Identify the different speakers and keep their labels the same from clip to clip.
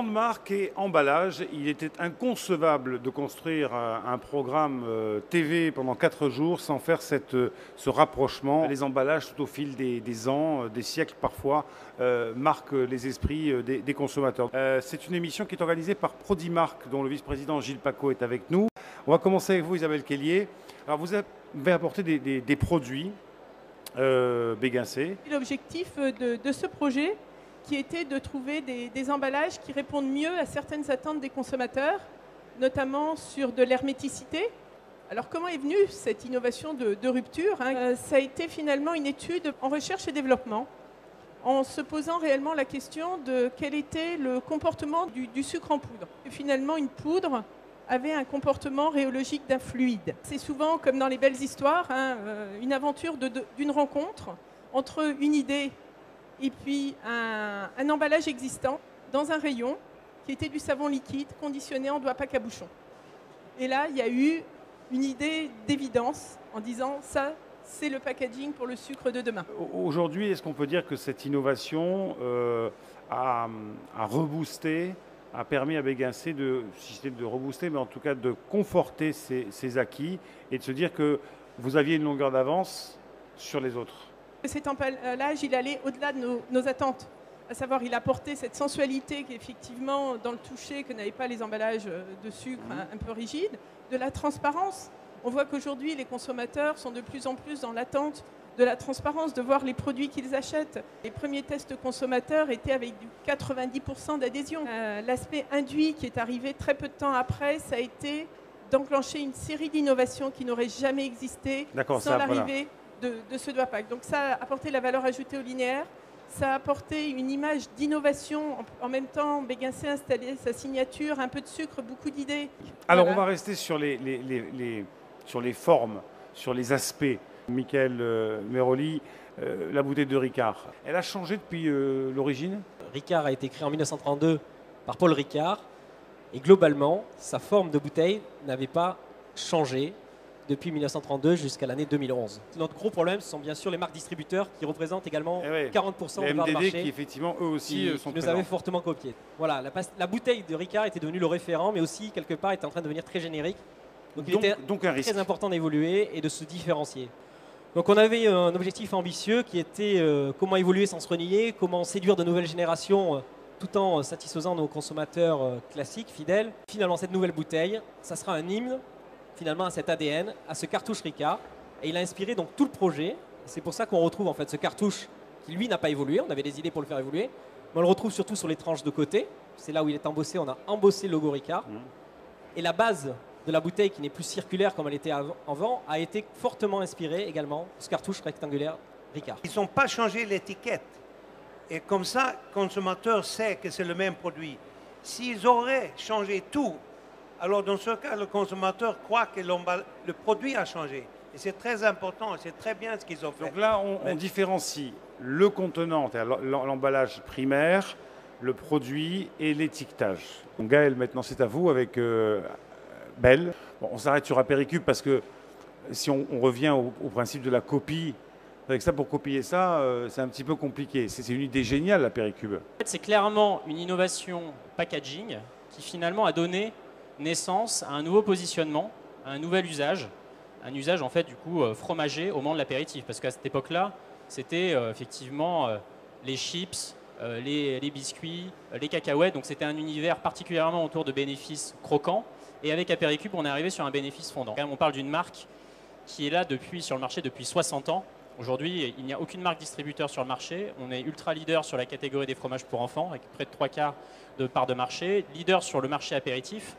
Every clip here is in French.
Speaker 1: Grande marque et emballage, il était inconcevable de construire un programme TV pendant 4 jours sans faire ce rapprochement. Les emballages, tout au fil des ans, des siècles parfois, marquent les esprits des consommateurs. C'est une émission qui est organisée par Prodimarc, dont le vice-président Gilles Paco est avec nous. On va commencer avec vous, Isabelle Kellier. Alors, vous avez apporté des produits Béguincé.
Speaker 2: L'objectif de ce projet, qui était de trouver des emballages qui répondent mieux à certaines attentes des consommateurs, notamment sur de l'herméticité. Alors comment est venue cette innovation de rupture, hein? Ça a été finalement une étude en recherche et développement, en se posant réellement la question de quel était le comportement du sucre en poudre. Et finalement, une poudre avait un comportement rhéologique d'un fluide. C'est souvent, comme dans les belles histoires, hein, une aventure d'une rencontre entre une idée et puis un emballage existant dans un rayon qui était du savon liquide conditionné en doigt pack à bouchon. Et là, il y a eu une idée d'évidence en disant ça, c'est le packaging pour le sucre de demain.
Speaker 1: Aujourd'hui, est-ce qu'on peut dire que cette innovation a reboosté, a permis à Béguincé si c'était de rebooster, mais en tout cas de conforter ses acquis et de se dire que vous aviez une longueur d'avance sur les autres?
Speaker 2: Cet emballage, il allait au-delà de nos attentes. À savoir, il apportait cette sensualité qui, effectivement, dans le toucher, que n'avaient pas les emballages de sucre un peu rigides, de la transparence. On voit qu'aujourd'hui, les consommateurs sont de plus en plus dans l'attente de la transparence, de voir les produits qu'ils achètent. Les premiers tests consommateurs étaient avec du 90% d'adhésion. L'aspect induit qui est arrivé très peu de temps après, ça a été d'enclencher une série d'innovations qui n'auraient jamais existé sans l'arrivée de ce doigt pack. Donc ça a apporté la valeur ajoutée au linéaire, ça a apporté une image d'innovation. En même temps, Béguincé a installé sa signature, un peu de sucre, beaucoup d'idées.
Speaker 1: Alors on va rester sur sur les formes, sur les aspects. Michael Meroli, la bouteille de Ricard, elle a changé depuis l'origine?
Speaker 3: Ricard a été créé en 1932 par Paul Ricard et globalement, sa forme de bouteille n'avait pas changé depuis 1932 jusqu'à l'année 2011. Notre gros problème, ce sont bien sûr les marques distributeurs qui représentent également 40% de part de marché.
Speaker 1: qui effectivement eux aussi sont
Speaker 3: nous avaient fortement copié. Voilà, la bouteille de Ricard était devenue le référent, mais aussi quelque part était en train de devenir très générique. Donc il était très important d'évoluer et de se différencier. Donc on avait un objectif ambitieux qui était comment évoluer sans se renier, comment séduire de nouvelles générations tout en satisfaisant nos consommateurs classiques, fidèles. Finalement, cette nouvelle bouteille, ça sera un hymne finalement à cet ADN, à ce cartouche Ricard. Et il a inspiré donc tout le projet. C'est pour ça qu'on retrouve en fait ce cartouche qui lui n'a pas évolué. On avait des idées pour le faire évoluer. Mais on le retrouve surtout sur les tranches de côté. C'est là où il est embossé. On a embossé le logo Ricard. Et la base de la bouteille, qui n'est plus circulaire comme elle était avant, a été fortement inspirée également de ce cartouche rectangulaire Ricard.
Speaker 4: Ils n'ont pas changé l'étiquette. Et comme ça, le consommateur sait que c'est le même produit. S'ils auraient changé tout, alors dans ce cas, le consommateur croit que le produit a changé. Et c'est très important, c'est très bien ce qu'ils ont fait.
Speaker 1: Donc là, on différencie le contenant, l'emballage primaire, le produit et l'étiquetage. Donc Gaël, maintenant c'est à vous avec Belle. Bon, on s'arrête sur Apéricube parce que si on revient au principe de la copie, avec ça, pour copier ça, c'est un petit peu compliqué. C'est une idée géniale, Apéricube.
Speaker 5: En fait, c'est clairement une innovation packaging qui finalement a donné naissance à un nouveau positionnement, à un nouvel usage, un usage en fait du coup fromager au moment de l'apéritif, parce qu'à cette époque-là, c'était effectivement les chips, les biscuits, les cacahuètes, donc c'était un univers particulièrement autour de bénéfices croquants, et avec Apéricube, on est arrivé sur un bénéfice fondant. On parle d'une marque qui est là sur le marché depuis 60 ans. Aujourd'hui, il n'y a aucune marque distributeur sur le marché. On est ultra leader sur la catégorie des fromages pour enfants, avec près de 3/4 de part de marché, leader sur le marché apéritif.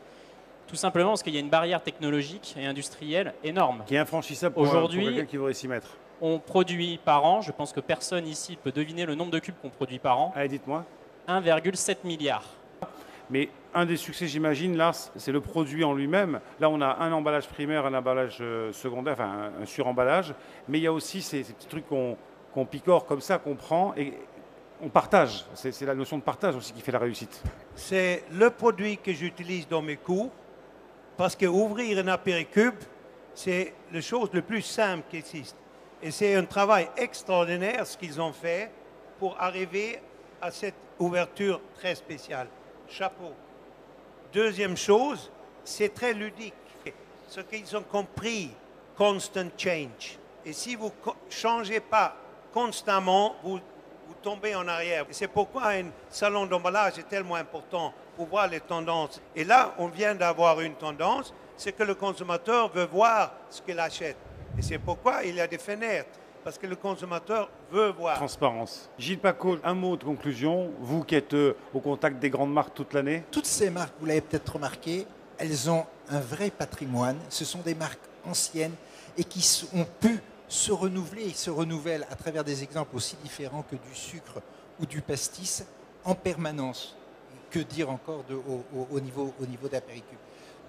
Speaker 5: Tout simplement parce qu'il y a une barrière technologique et industrielle énorme.
Speaker 1: Qui est infranchissable pour quelqu'un qui voudrait s'y mettre.
Speaker 5: On produit par an, je pense que personne ici peut deviner le nombre de cubes qu'on produit par an.
Speaker 1: Allez, dites-moi.
Speaker 5: 1,7 milliard.
Speaker 1: Mais un des succès, j'imagine, là, c'est le produit en lui-même. Là, on a un emballage primaire, un emballage secondaire, enfin un suremballage. Mais il y a aussi ces petits trucs qu'on picore comme ça, qu'on prend et on partage. C'est la notion de partage aussi qui fait la réussite.
Speaker 4: C'est le produit que j'utilise dans mes cours. Parce qu'ouvrir un apéricube, c'est la chose la plus simple qui existe. Et c'est un travail extraordinaire ce qu'ils ont fait pour arriver à cette ouverture très spéciale. chapeau. Deuxième chose, c'est très ludique. Ce qu'ils ont compris, constant change. Et si vous ne changez pas constamment, vous tombez en arrière. Et c'est pourquoi un salon d'emballage est tellement important pour voir les tendances. Et là, on vient d'avoir une tendance, c'est que le consommateur veut voir ce qu'il achète. Et c'est pourquoi il y a des fenêtres, parce que le consommateur veut voir.
Speaker 1: Transparence. Gilles Pacaud, un mot de conclusion, vous qui êtes au contact des grandes marques toute l'année.
Speaker 6: Toutes ces marques, vous l'avez peut-être remarqué, elles ont un vrai patrimoine. Ce sont des marques anciennes et qui ont pu se renouveler et se renouvellent à travers des exemples aussi différents que du sucre ou du pastis en permanence. Que dire encore au niveau d'Apéricube.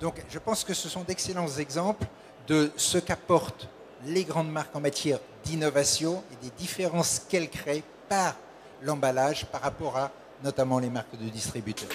Speaker 6: Donc je pense que ce sont d'excellents exemples de ce qu'apportent les grandes marques en matière d'innovation et des différences qu'elles créent par l'emballage par rapport à notamment les marques de distributeurs.